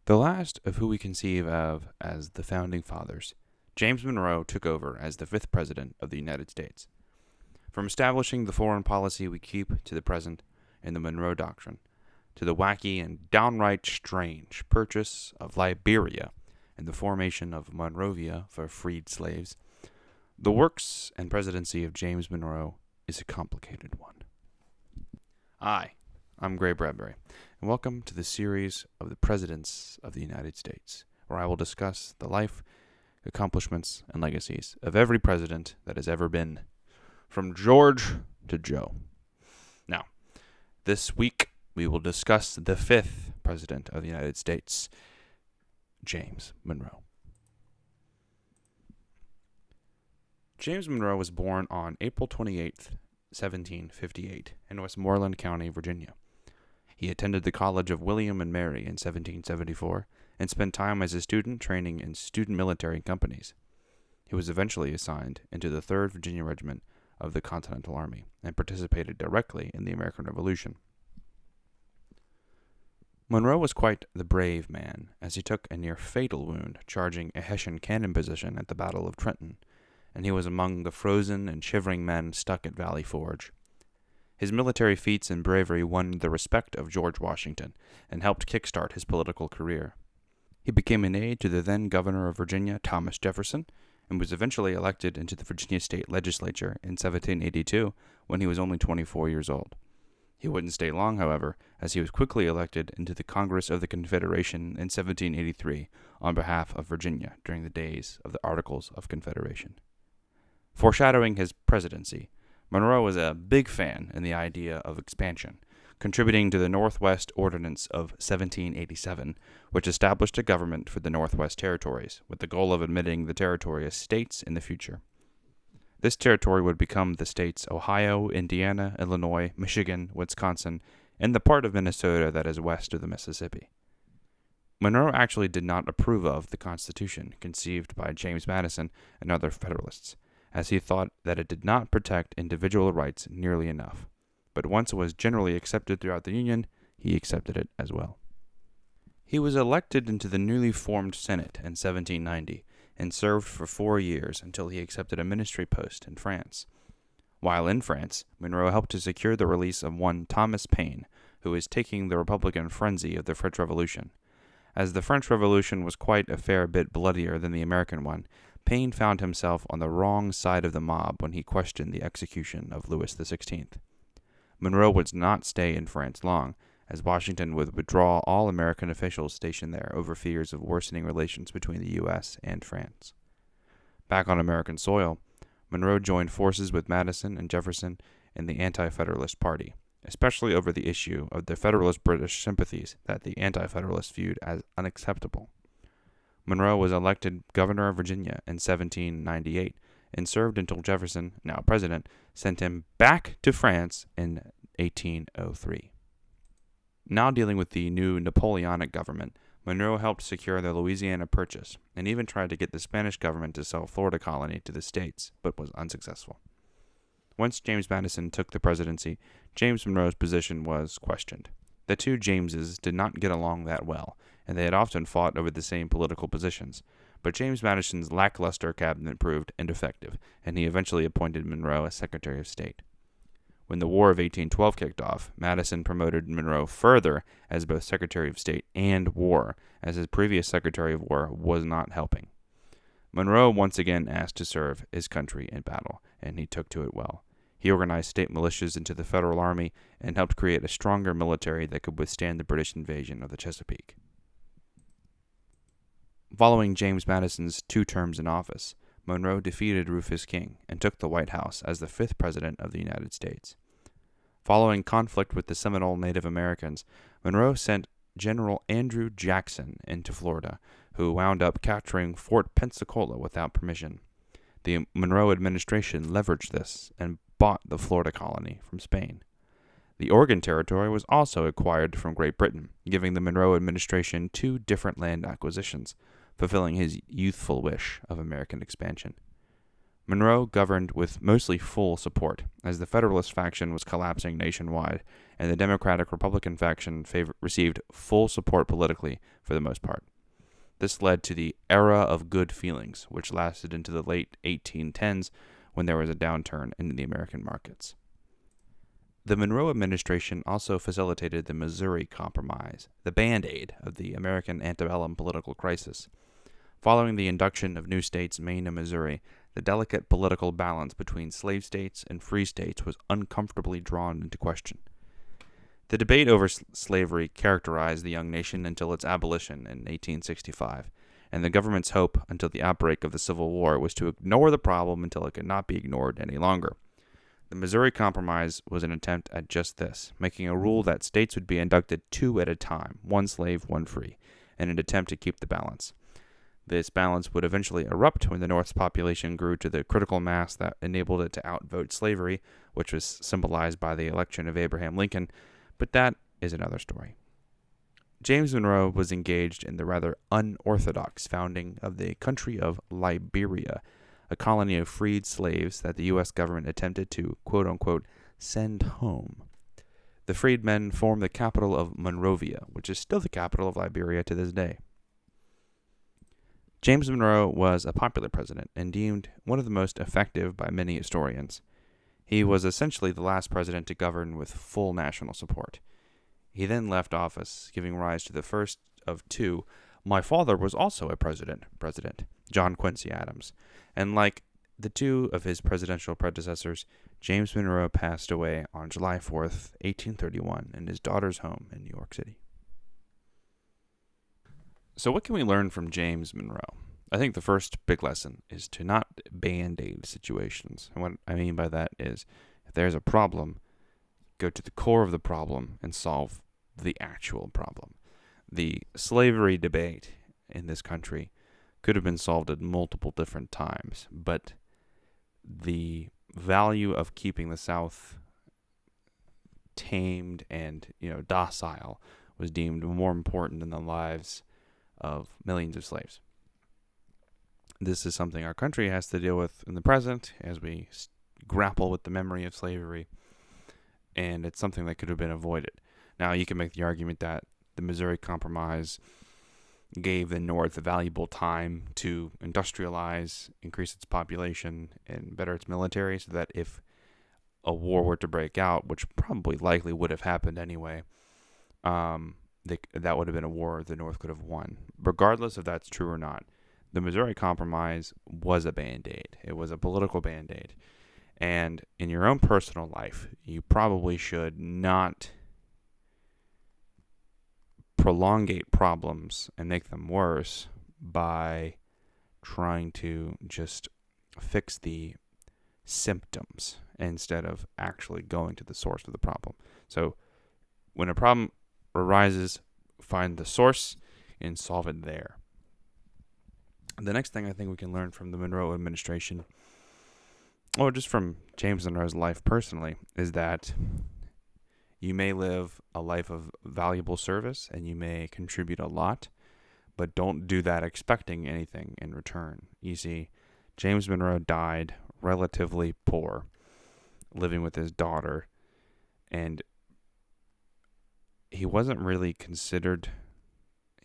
The last of who we conceive of as the Founding Fathers, James Monroe took over as the fifth President of the United States. From establishing the foreign policy we keep to the present in the Monroe Doctrine, to the wacky and downright strange purchase of Liberia and the formation of Monrovia for freed slaves, the works and presidency of James Monroe is a complicated one. I'm Gray Bradbury, and welcome to the series of the Presidents of the United States, where I will discuss the life, accomplishments, and legacies of every president that has ever been, from George to Joe. Now, this week we will discuss the fifth President of the United States, James Monroe. James Monroe was born on April 28th, 1758, in Westmoreland County, Virginia. He attended the College of William and Mary in 1774 and spent time as a student training in student military companies. He was eventually assigned into the 3rd Virginia Regiment of the Continental Army and participated directly in the American Revolution. Monroe was quite the brave man, as he took a near-fatal wound charging a Hessian cannon position at the Battle of Trenton, and he was among the frozen and shivering men stuck at Valley Forge. His military feats and bravery won the respect of George Washington and helped kickstart his political career. He became an aide to the then governor of Virginia, Thomas Jefferson, and was eventually elected into the Virginia State Legislature in 1782 when he was only 24 years old. He wouldn't stay long, however, as he was quickly elected into the Congress of the Confederation in 1783 on behalf of Virginia during the days of the Articles of Confederation. Foreshadowing his presidency, Monroe was a big fan in the idea of expansion, contributing to the Northwest Ordinance of 1787, which established a government for the Northwest Territories, with the goal of admitting the territory as states in the future. This territory would become the states Ohio, Indiana, Illinois, Michigan, Wisconsin, and the part of Minnesota that is west of the Mississippi. Monroe actually did not approve of the Constitution conceived by James Madison and other Federalists, as he thought that it did not protect individual rights nearly enough. But once it was generally accepted throughout the Union, he accepted it as well. He was elected into the newly formed Senate in 1790 and served for 4 years until he accepted a ministry post in France. While in France, Monroe helped to secure the release of one Thomas Paine, who was taking the Republican frenzy of the French Revolution. As the French Revolution was quite a fair bit bloodier than the American one, Paine found himself on the wrong side of the mob when he questioned the execution of Louis XVI. Monroe would not stay in France long, as Washington would withdraw all American officials stationed there over fears of worsening relations between the U.S. and France. Back on American soil, Monroe joined forces with Madison and Jefferson in the Anti-Federalist Party, especially over the issue of the Federalist British sympathies that the Anti-Federalists viewed as unacceptable. Monroe was elected governor of Virginia in 1798 and served until Jefferson, now president, sent him back to France in 1803. Now dealing with the new Napoleonic government, Monroe helped secure the Louisiana Purchase and even tried to get the Spanish government to sell Florida colony to the states, but was unsuccessful. Once James Madison took the presidency, James Monroe's position was questioned. The two Jameses did not get along that well, and they had often fought over the same political positions, but James Madison's lackluster cabinet proved ineffective, and he eventually appointed Monroe as Secretary of State. When the War of 1812 kicked off, Madison promoted Monroe further as both Secretary of State and War, as his previous Secretary of War was not helping. Monroe once again asked to serve his country in battle, and he took to it well. He organized state militias into the Federal Army and helped create a stronger military that could withstand the British invasion of the Chesapeake. Following James Madison's 2 terms in office, Monroe defeated Rufus King and took the White House as the 5th President of the United States. Following conflict with the Seminole Native Americans, Monroe sent General Andrew Jackson into Florida, who wound up capturing Fort Pensacola without permission. The Monroe administration leveraged this and bought the Florida colony from Spain. The Oregon Territory was also acquired from Great Britain, giving the Monroe administration 2 different land acquisitions, fulfilling his youthful wish of American expansion. Monroe governed with mostly full support, as the Federalist faction was collapsing nationwide, and the Democratic-Republican faction received full support politically for the most part. This led to the era of good feelings, which lasted into the late 1810s when there was a downturn in the American markets. The Monroe administration also facilitated the Missouri Compromise, the Band-Aid of the American antebellum political crisis. Following the induction of new states, Maine and Missouri, the delicate political balance between slave states and free states was uncomfortably drawn into question. The debate over slavery characterized the young nation until its abolition in 1865, and the government's hope until the outbreak of the Civil War was to ignore the problem until it could not be ignored any longer. The Missouri Compromise was an attempt at just this, making a rule that states would be inducted 2 at a time, 1 slave, 1 free, in an attempt to keep the balance. This balance would eventually erupt when the North's population grew to the critical mass that enabled it to outvote slavery, which was symbolized by the election of Abraham Lincoln, but that is another story. James Monroe was engaged in the rather unorthodox founding of the country of Liberia, a colony of freed slaves that the U.S. government attempted to, quote-unquote, send home. The freedmen formed the capital of Monrovia, which is still the capital of Liberia to this day. James Monroe was a popular president and deemed one of the most effective by many historians. He was essentially the last president to govern with full national support. He then left office, giving rise to the first of 2. My father was also a president, John Quincy Adams, and like the 2 of his presidential predecessors, James Monroe passed away on July 4th, 1831, in his daughter's home in New York City. So what can we learn from James Monroe? I think the first big lesson is to not band-aid situations. And what I mean by that is, if there's a problem, go to the core of the problem and solve the actual problem. The slavery debate in this country could have been solved at multiple different times, but the value of keeping the South tamed and, docile was deemed more important than the lives of millions of slaves. This is something our country has to deal with in the present as we grapple with the memory of slavery, and it's something that could have been avoided. Now, you can make the argument that the Missouri Compromise gave the North a valuable time to industrialize, increase its population, and better its military, so that if a war were to break out, which probably likely would have happened anyway, that would have been a war the North could have won. Regardless if that's true or not, the Missouri Compromise was a Band-Aid. It was a political Band-Aid. And in your own personal life, you probably should not prolongate problems and make them worse by trying to just fix the symptoms instead of actually going to the source of the problem. So when a problem arises, find the source and solve it there. The next thing I think we can learn from the Monroe administration, or just from James Monroe's life personally, is that you may live a life of valuable service and you may contribute a lot, but don't do that expecting anything in return. You see, James Monroe died relatively poor, living with his daughter, and he wasn't really considered.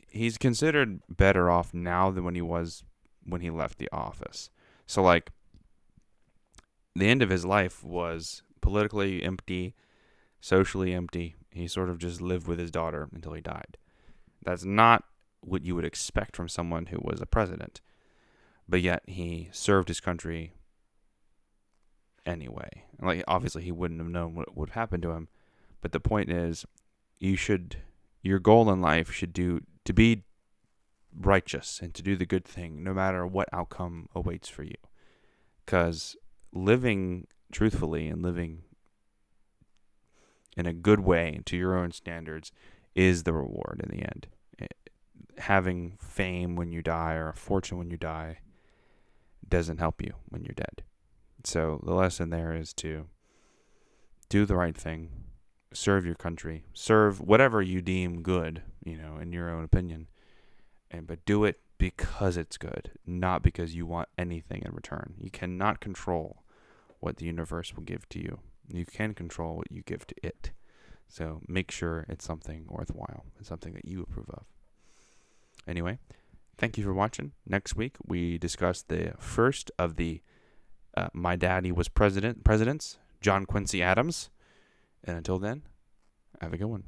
He's considered better off now than when he was when he left the office. So, the end of his life was politically empty, socially empty. He sort of just lived with his daughter until he died. That's not what you would expect from someone who was a president. But yet, he served his country anyway. Obviously, he wouldn't have known what would happen to him. But the point is, your goal in life should to be righteous and to do the good thing, no matter what outcome awaits for you. Because living truthfully and living in a good way to your own standards is the reward in the end. Having fame when you die or a fortune when you die doesn't help you when you're dead. So the lesson there is to do the right thing, serve your country, serve whatever you deem good, in your own opinion, but do it because it's good, not because you want anything in return. You cannot control what the universe will give to you. You can control what you give to it. So make sure it's something worthwhile. It's something that you approve of. Anyway, thank you for watching. Next week, we discuss the first of the My Daddy Was presidents, John Quincy Adams. And until then, have a good one.